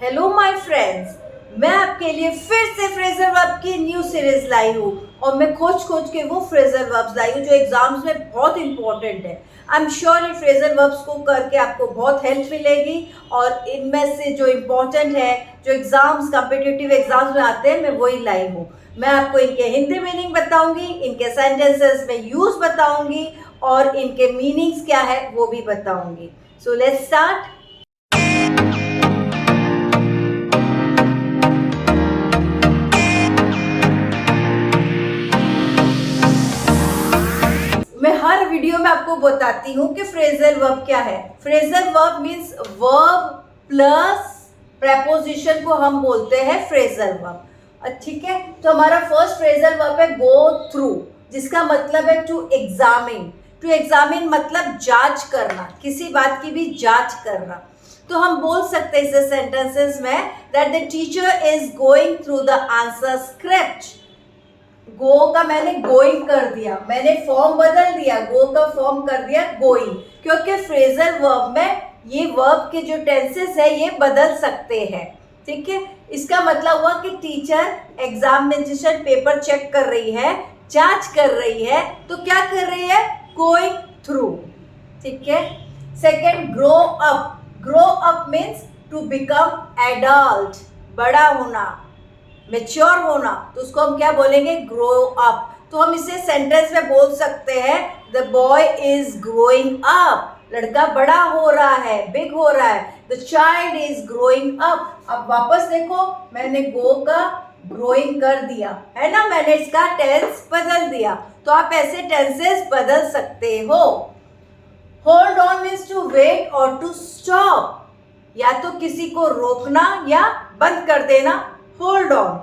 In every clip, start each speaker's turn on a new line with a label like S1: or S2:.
S1: Hello my friends, मैं आपके लिए फिर से फ्रेजल वर्ब की न्यू सीरीज लाई हूँ और मैं खोज के वो फ्रेजल वर्ब्स लाई हूँ जो एग्जाम्स में बहुत इंपॉर्टेंट है। आई एम श्योर ये फ्रेजल वर्ब्स को करके आपको बहुत हेल्प मिलेगी और इनमें से जो इम्पोर्टेंट है, जो एग्जाम्स कॉम्पिटिटिव एग्जाम्स में आते हैं, मैं वही लाई हूँ। मैं आपको इनके हिंदी मीनिंग बताऊंगी, इनके सेंटेंसेस में यूज बताऊंगी और इनके मीनिंग्स क्या है वो भी बताऊंगी। So let's start. मैं हर वीडियो में आपको बताती हूँ कि फ्रेजल वर्ब क्या है। Phrasal verb means verb plus preposition को हम बोलते हैं फ्रेजल वर्ब। ठीक है, तो हमारा फर्स्ट फ्रेजल वर्ब है गो थ्रू, जिसका मतलब है टू एग्जामिन। टू एग्जामिन मतलब जांच करना, किसी बात की भी जांच करना। तो हम बोल सकते हैं इस सेंटेंसेस में that the teacher is going through the answer script. Go का मैंने गोइंग कर दिया, मैंने फॉर्म बदल दिया, गो का फॉर्म कर दिया गोइंग, क्योंकि फ्रेजल वर्ब में ये वर्ब के जो टेंसेस है ये बदल सकते हैं। ठीक है, इसका मतलब हुआ कि टीचर एग्जामिनेशन पेपर चेक कर रही है, जांच कर रही है, तो क्या कर रही है? Going through. ठीक है। Second, grow up. Grow up means to become adult, बड़ा होना, मेच्योर होना, तो उसको हम क्या बोलेंगे? Grow up. तो हम इसे सेंटेंस में बोल सकते हैं the boy is growing up, लड़का बड़ा हो रहा है, बिग हो रहा है। The child is growing up. अब वापस देखो, मैंने गो का ग्रोइंग कर दिया है ना, मैंने इसका टेंस बदल दिया। तो आप ऐसे टेंसेस बदल सकते हो। Hold on means to wait और टू स्टॉप, या तो किसी को रोकना या बंद कर देना, होल्ड ऑन।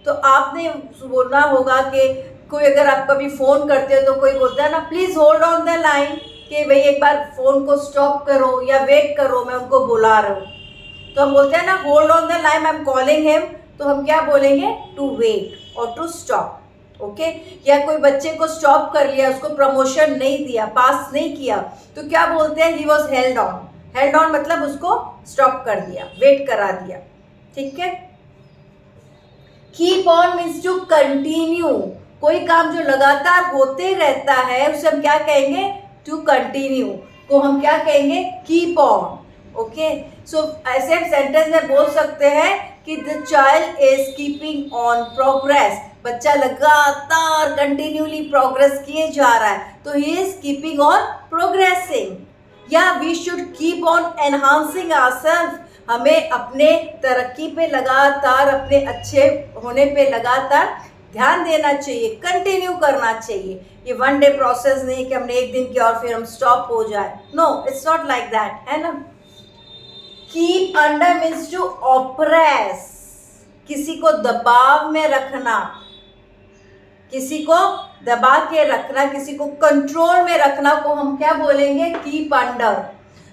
S1: तो आपने बोलना होगा कि कोई अगर आप कभी फोन करते हो तो कोई बोलता है ना please hold on the line, कि भाई एक बार फोन को स्टॉप करो या वेट करो, मैं उनको बुला रहा हूँ। तो हम बोलते हैं ना hold on the line, I am calling him. तो हम क्या बोलेंगे? टू वेट और टू स्टॉप। ओके। या कोई बच्चे को स्टॉप कर लिया, उसको प्रमोशन नहीं दिया, पास नहीं किया, तो क्या बोलते हैं? He was held on. Held on मतलब उसको स्टॉप कर दिया, वेट करा दिया। ठीक है। Keep on means to continue. कोई काम जो लगातार होते रहता है उसे हम क्या कहेंगे? टू कंटिन्यू को हम क्या कहेंगे? Keep on. ओके। सो ऐसे हम सेंटेंस में बोल सकते हैं कि the child is keeping on progress. बच्चा लगातार कंटिन्यूली प्रोग्रेस किए जा रहा है, तो he is keeping on progressing. या we should keep on enhancing ourself. हमें अपने तरक्की पे लगातार, अपने अच्छे होने पे लगातार ध्यान देना चाहिए, कंटिन्यू करना चाहिए। ये वन डे प्रोसेस नहीं कि हमने एक दिन किया और फिर हम स्टॉप हो जाए। No, it's not like that, है ना। Keep under means to oppress, किसी को दबाव में रखना, किसी को दबा के रखना, किसी को कंट्रोल में रखना को हम क्या बोलेंगे? Keep under.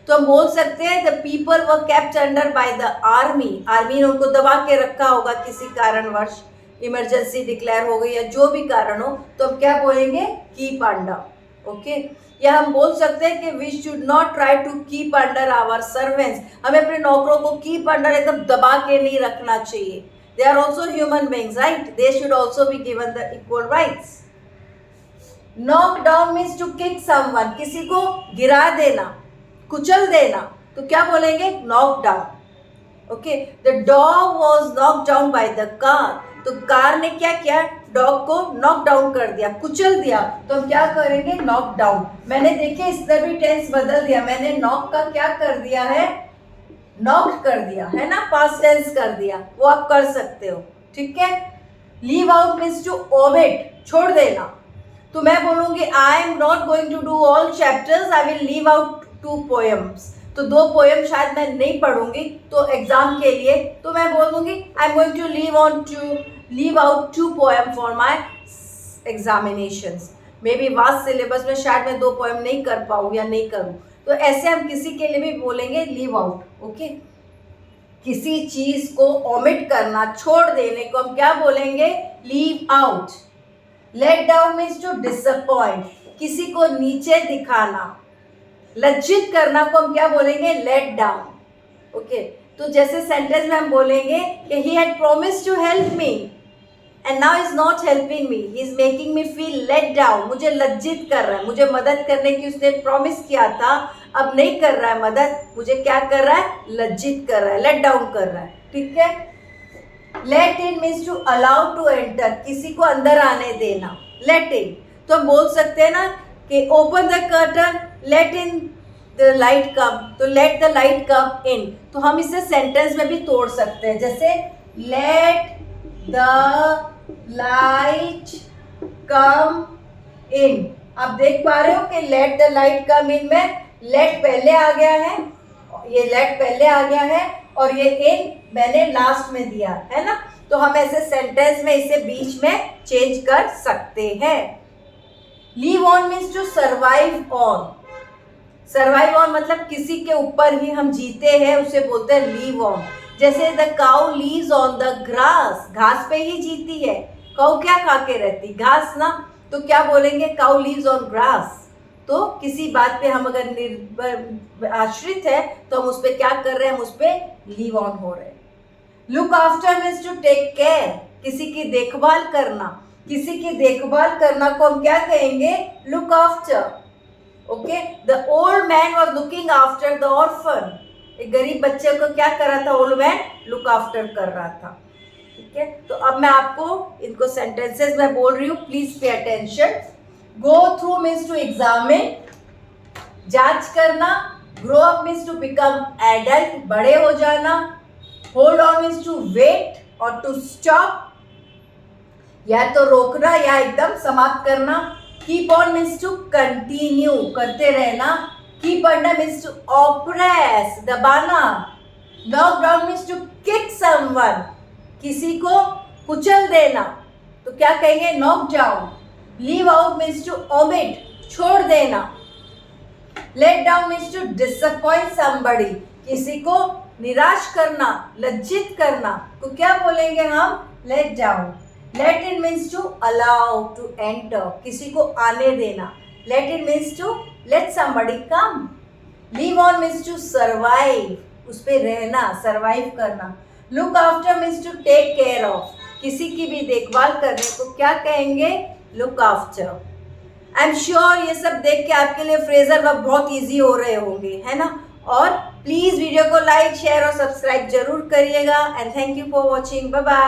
S1: तो हम बोल सकते हैं the people were kept under by the army. Army ने उनको दबा के रखा होगा किसी कारणवश, इमरजेंसी डिक्लेयर हो गई या जो भी कारण हो, तो हम क्या बोलेंगे? Keep under. ओके। या हम बोल सकते हैं कि we should not try to keep under our servants. हमें अपने नौकरों को कीप अंडर एकदम दबा के नहीं रखना चाहिए। They are also human beings, right? They should also be given the equal rights. Knock down means to kick someone. किसी को गिरा देना, कुचल देना, तो क्या बोलेंगे? knock down. Okay. The dog was knocked down by the car. तो कार ने क्या किया? डॉग को नॉक डाउन कर दिया, कुचल दिया, तो हम क्या करेंगे? Knock down. मैंने देखिए इसने भी टेंस बदल दिया, मैंने नॉक का क्या कर दिया है? नॉक कर दिया है ना, पास्ट टेंस कर दिया, वो आप कर सकते हो। ठीक है। Leave out means to omit, छोड़ देना। तो मैं बोलूंगी I am not going to do all chapters, I will leave out 2 poems. तो 2 पोएम शायद मैं नहीं पढ़ूंगी तो एग्जाम के लिए, तो मैं बोल दूंगी I am going to leave out 2 poem for my examinations. Maybe vast syllabus में शायद मैं 2 पोएम नहीं कर पाऊँ या नहीं करूँ, तो ऐसे हम किसी के लिए भी बोलेंगे लीव आउट। ओके। किसी चीज को ओमिट करना, छोड़ देने को हम क्या बोलेंगे? Leave out. Let down means to disappoint, किसी को नीचे दिखाना, लज्जित करना को हम क्या बोलेंगे? Let down. ओके। तो जैसे सेंटेंस में हम बोलेंगे कि he had promise to help me and now is not helping me, he is making me feel let down, मुझे लज्जित कर रहा है, मुझे मदद करने की उसने प्रॉमिस किया था, अब नहीं कर रहा है मदद, मुझे क्या कर रहा है, लज्जित कर रहा है, लेट डाउन कर रहा है, ठीक है। Let in means to allow to enter, किसी को अंदर आने देना, लेट इन। तो हम बोल सकते हैं ना कि open the curtain, let in the light come, तो let the light come in, तो हम इसे सेंटेंस में भी तोड़ सकते हैं, जैसे लेट द लाइट कम इन। आप देख पा रहे हो कि लेट द लाइट कम इन में लेट पहले आ गया है, ये लेट पहले आ गया है और ये इन मैंने लास्ट में दिया है ना, तो हम ऐसे सेंटेंस में इसे बीच में चेंज कर सकते हैं। Live on means to survive on, survive on मतलब किसी के ऊपर ही हम जीते हैं, उसे बोलते हैं लीव ऑन। जैसे the cow leaves on the grass, घास पे ही जीती है, काउ क्या खा के रहती, घास ना, तो क्या बोलेंगे, काउ लीव्स ऑन ग्रास। तो किसी बात पे हम अगर निर्भर आश्रित है तो हम उस पर क्या कर रहे हैं, हम उस पर लीव ऑन हो रहे हैं। Look after means to take care, किसी की देखभाल करना, किसी की देखभाल करना को हम क्या कहेंगे, look after. Okay, the old man was looking after the orphan, एक गरीब बच्चे को क्या कर रहा था, ओल्ड मैन लुक आफ्टर कर रहा था, ठीक है। तो अब मैं आपको इनको सेंटेंसेस में बोल रही हूँ, please pay attention. Go through means to examine, जांच करना। Grow up means to become adult, बड़े हो जाना। Hold on means to wait और टू स्टॉप, या तो रोकना या एकदम समाप्त करना। Keep on means to continue, करते रहना। Keep under means to oppress, दबाना। Knock down means to kick someone, किसी को कुचल देना, तो क्या कहेंगे, knock down. Leave out means to omit, छोड़ देना। Let down means to disappoint somebody, किसी को निराश करना, लज्जित करना, तो क्या बोलेंगे हम, let down. Let in means to allow to enter, किसी को आने देना। Let in means to let somebody come. Live on means to survive, उस पे रहना, सर्वाइव करना। Look after means to take care of, किसी की भी देखभाल करने को क्या कहेंगे, look after. I am sure ये सब देख के आपके लिए फ्रेजल वर्ब बहुत इजी हो रहे होंगे, है ना। और प्लीज वीडियो को लाइक, शेयर और सब्सक्राइब जरूर करिएगा। And thank you for watching, bye bye.